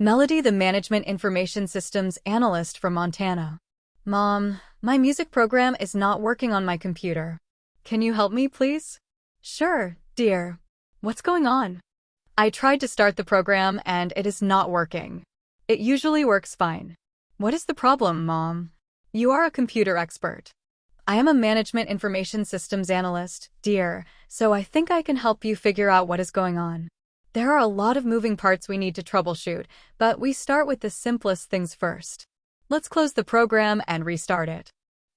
Melody the Management Information Systems Analyst from Montana. Mom, my music program is not working on my computer. Can you help me, please? Sure, dear. What's going on? I tried to start the program and it is not working. It usually works fine. What is the problem, Mom? You are a computer expert. I am a Management Information Systems Analyst, dear, so I think I can help you figure out what is going on. There are a lot of moving parts we need to troubleshoot, but we start with the simplest things first. Let's close the program and restart it.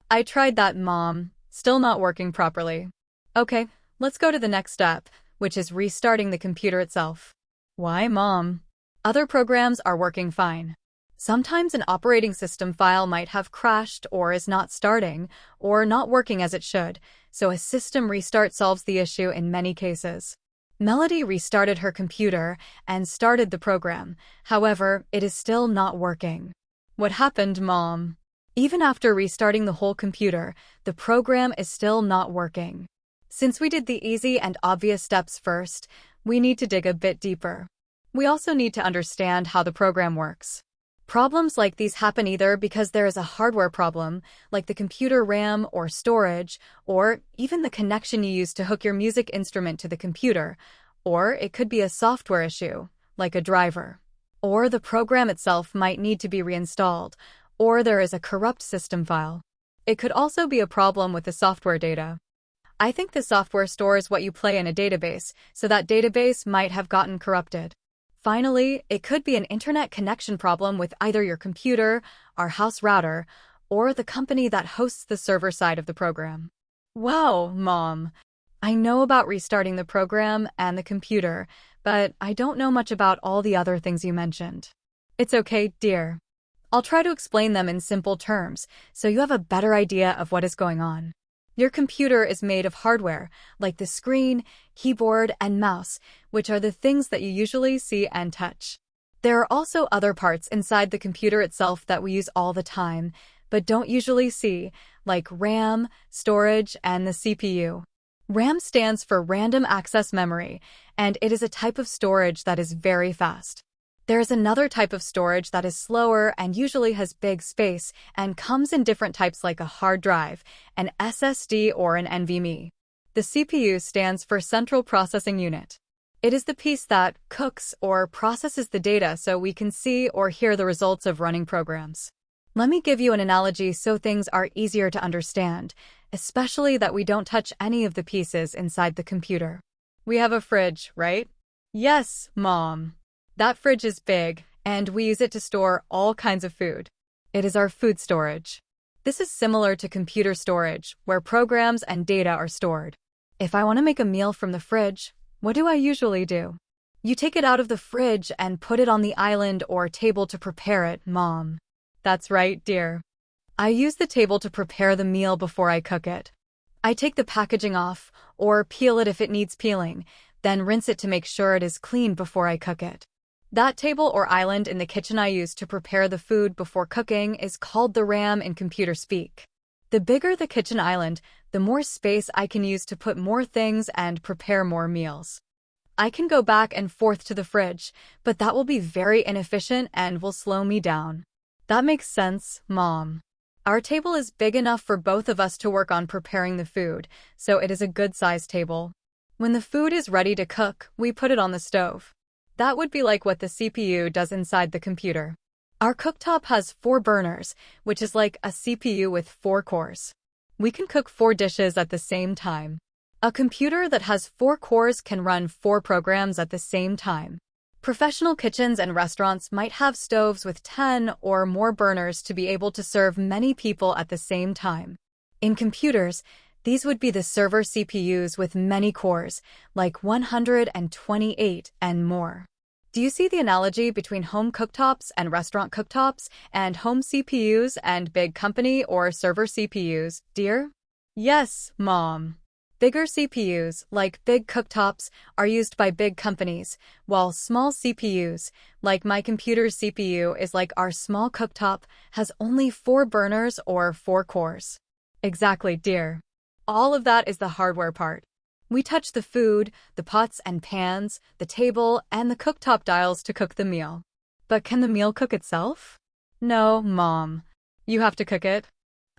I tried that, Mom. Still not working properly. Okay, let's go to the next step, which is restarting the computer itself. Why, Mom? Other programs are working fine. Sometimes an operating system file might have crashed or is not starting or not working as it should, so a system restart solves the issue in many cases. Melody restarted her computer and started the program. However, it is still not working. What happened, Mom? Even after restarting the whole computer, the program is still not working. Since we did the easy and obvious steps first, we need to dig a bit deeper. We also need to understand how the program works. Problems like these happen either because there is a hardware problem, like the computer RAM or storage, or even the connection you use to hook your music instrument to the computer, or it could be a software issue, like a driver. Or the program itself might need to be reinstalled, or there is a corrupt system file. It could also be a problem with the software data. I think the software stores what you play in a database, so that database might have gotten corrupted. Finally, it could be an internet connection problem with either your computer, our house router, or the company that hosts the server side of the program. Wow, Mom. I know about restarting the program and the computer, but I don't know much about all the other things you mentioned. It's okay, dear. I'll try to explain them in simple terms, so you have a better idea of what is going on. Your computer is made of hardware, like the screen, keyboard, and mouse, which are the things that you usually see and touch. There are also other parts inside the computer itself that we use all the time, but don't usually see, like RAM, storage, and the CPU. RAM stands for Random Access Memory, and it is a type of storage that is very fast. There is another type of storage that is slower and usually has big space and comes in different types like a hard drive, an SSD, or an NVMe. The CPU stands for Central Processing Unit. It is the piece that cooks or processes the data so we can see or hear the results of running programs. Let me give you an analogy so things are easier to understand, especially that we don't touch any of the pieces inside the computer. We have a fridge, right? Yes, Mom. That fridge is big, and we use it to store all kinds of food. It is our food storage. This is similar to computer storage, where programs and data are stored. If I want to make a meal from the fridge, what do I usually do? You take it out of the fridge and put it on the island or table to prepare it, Mom. That's right, dear. I use the table to prepare the meal before I cook it. I take the packaging off, or peel it if it needs peeling, then rinse it to make sure it is clean before I cook it. That table or island in the kitchen I use to prepare the food before cooking is called the RAM in computer speak. The bigger the kitchen island, the more space I can use to put more things and prepare more meals. I can go back and forth to the fridge, but that will be very inefficient and will slow me down. That makes sense, Mom. Our table is big enough for both of us to work on preparing the food, so it is a good-sized table. When the food is ready to cook, we put it on the stove. That would be like what the CPU does inside the computer. Our cooktop has 4 burners, which is like a CPU with 4 cores. We can cook 4 dishes at the same time. A computer that has 4 cores can run 4 programs at the same time. Professional kitchens and restaurants might have stoves with 10 or more burners to be able to serve many people at the same time. In computers, these would be the server CPUs with many cores, like 128 and more. Do you see the analogy between home cooktops and restaurant cooktops, and home CPUs and big company or server CPUs, dear? Yes, Mom. Bigger CPUs, like big cooktops, are used by big companies, while small CPUs, like my computer's CPU is like our small cooktop, has only 4 burners or 4 cores. Exactly, dear. All of that is the hardware part. We touch the food, the pots and pans, the table, and the cooktop dials to cook the meal. But can the meal cook itself? No, Mom. You have to cook it.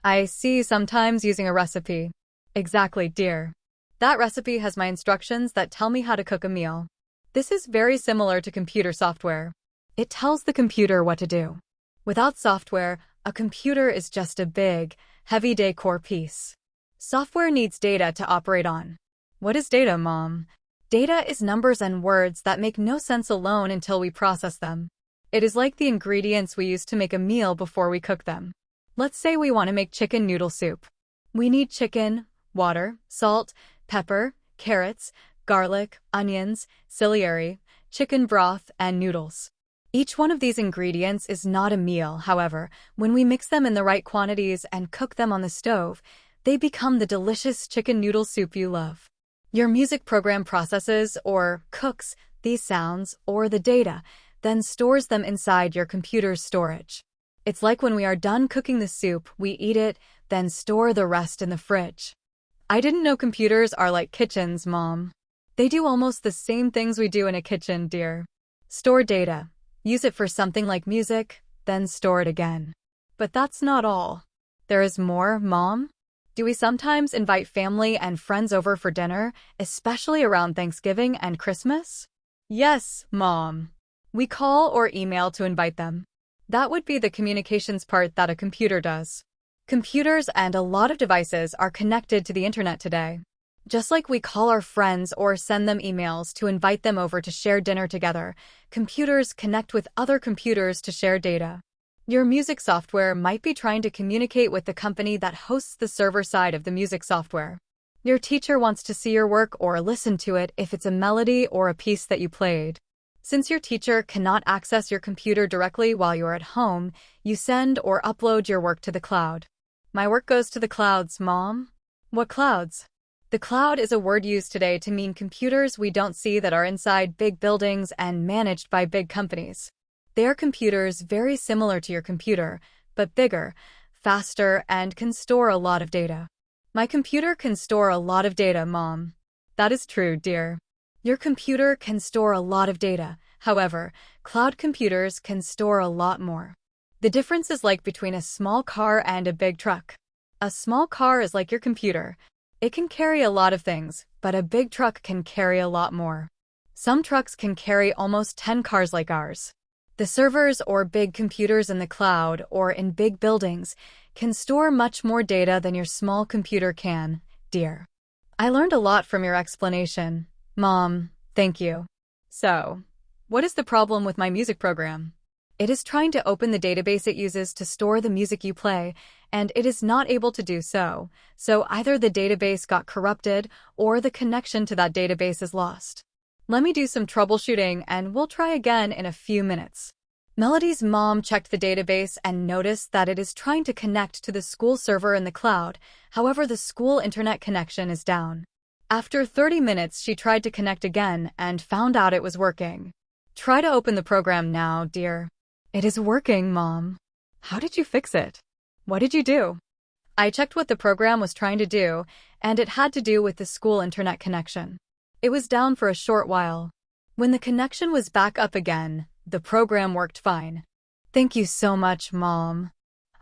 I see, sometimes using a recipe. Exactly, dear. That recipe has my instructions that tell me how to cook a meal. This is very similar to computer software. It tells the computer what to do. Without software, a computer is just a big, heavy decor piece. Software needs data to operate on. What is data, Mom? Data is numbers and words that make no sense alone until we process them. It is like the ingredients we use to make a meal before we cook them. Let's say we want to make chicken noodle soup. We need chicken, water, salt, pepper, carrots, garlic, onions, celery, chicken broth, and noodles. Each one of these ingredients is not a meal, however, when we mix them in the right quantities and cook them on the stove, they become the delicious chicken noodle soup you love. Your music program processes or cooks these sounds or the data, then stores them inside your computer's storage. It's like when we are done cooking the soup, we eat it, then store the rest in the fridge. I didn't know computers are like kitchens, Mom. They do almost the same things we do in a kitchen, dear. Store data. Use it for something like music, then store it again. But that's not all. There is more, Mom. Do we sometimes invite family and friends over for dinner, especially around Thanksgiving and Christmas? Yes, Mom. We call or email to invite them. That would be the communications part that a computer does. Computers and a lot of devices are connected to the internet today. Just like we call our friends or send them emails to invite them over to share dinner together, computers connect with other computers to share data. Your music software might be trying to communicate with the company that hosts the server side of the music software. Your teacher wants to see your work or listen to it if it's a melody or a piece that you played. Since your teacher cannot access your computer directly while you're at home, you send or upload your work to the cloud. My work goes to the clouds, Mom. What clouds? The cloud is a word used today to mean computers we don't see that are inside big buildings and managed by big companies. They are computers very similar to your computer, but bigger, faster, and can store a lot of data. My computer can store a lot of data, Mom. That is true, dear. Your computer can store a lot of data. However, cloud computers can store a lot more. The difference is like between a small car and a big truck. A small car is like your computer. It can carry a lot of things, but a big truck can carry a lot more. Some trucks can carry almost 10 cars like ours. The servers or big computers in the cloud or in big buildings can store much more data than your small computer can, dear. I learned a lot from your explanation. Mom, thank you. So, what is the problem with my music program? It is trying to open the database it uses to store the music you play, and it is not able to do so. So either the database got corrupted or the connection to that database is lost. Let me do some troubleshooting and we'll try again in a few minutes. Melody's mom checked the database and noticed that it is trying to connect to the school server in the cloud. However, the school internet connection is down. After 30 minutes, she tried to connect again and found out it was working. Try to open the program now, dear. It is working, Mom. How did you fix it? What did you do? I checked what the program was trying to do, and it had to do with the school internet connection. It was down for a short while. When the connection was back up again, the program worked fine. Thank you so much, Mom.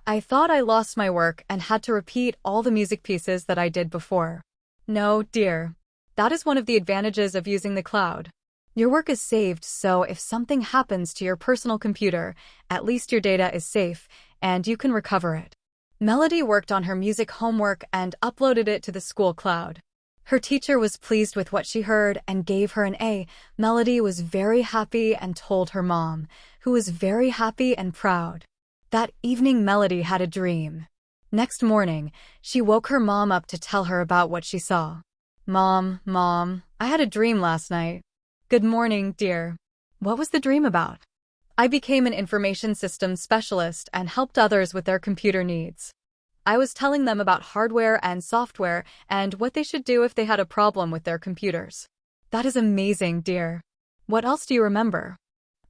I thought I lost my work and had to repeat all the music pieces that I did before. No, dear. That is one of the advantages of using the cloud. Your work is saved, so if something happens to your personal computer, at least your data is safe, and you can recover it. Melody worked on her music homework and uploaded it to the school cloud. Her teacher was pleased with what she heard and gave her an A. Melody was very happy and told her mom, who was very happy and proud. That evening, Melody had a dream. Next morning, she woke her mom up to tell her about what she saw. Mom, I had a dream last night. Good morning, dear. What was the dream about? I became an information systems specialist and helped others with their computer needs. I was telling them about hardware and software and what they should do if they had a problem with their computers. That is amazing, dear. What else do you remember?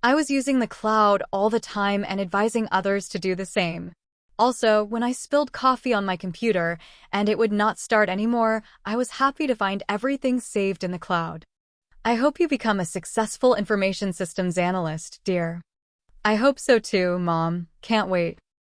I was using the cloud all the time and advising others to do the same. Also, when I spilled coffee on my computer and it would not start anymore, I was happy to find everything saved in the cloud. I hope you become a successful information systems analyst, dear. I hope so too, Mom. Can't wait.